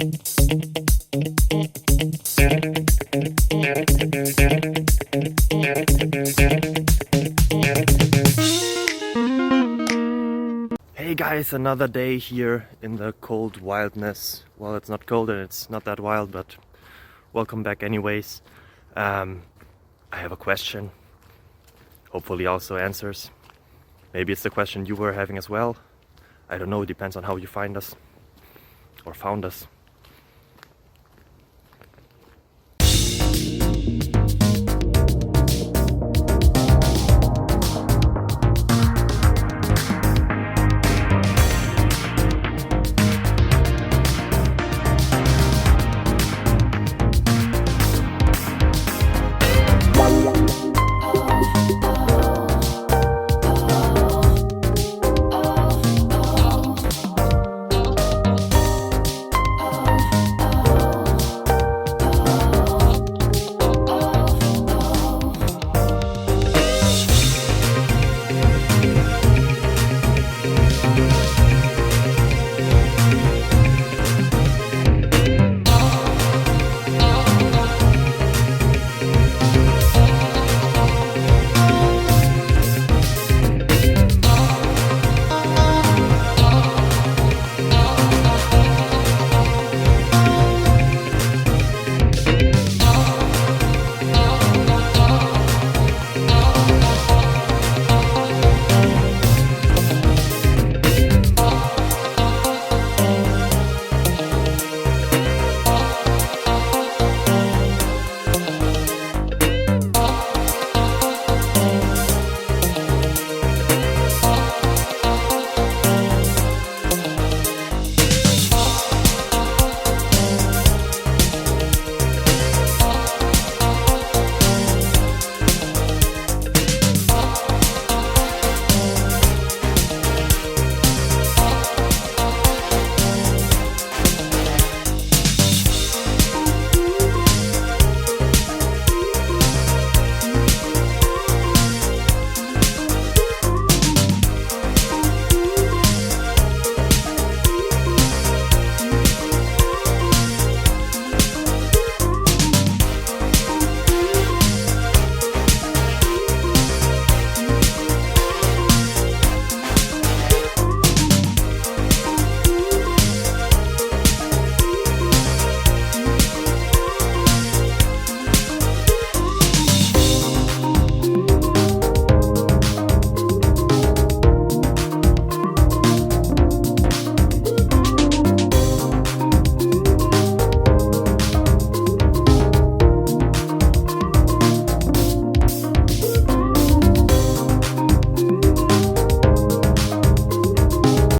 Hey guys, another day here in the cold wildness. Well, it's not cold and it's not that wild, but welcome back anyways. I have a question, hopefully also answers. Maybe it's the question you were having as well. I don't know, it depends on how you find us or found us.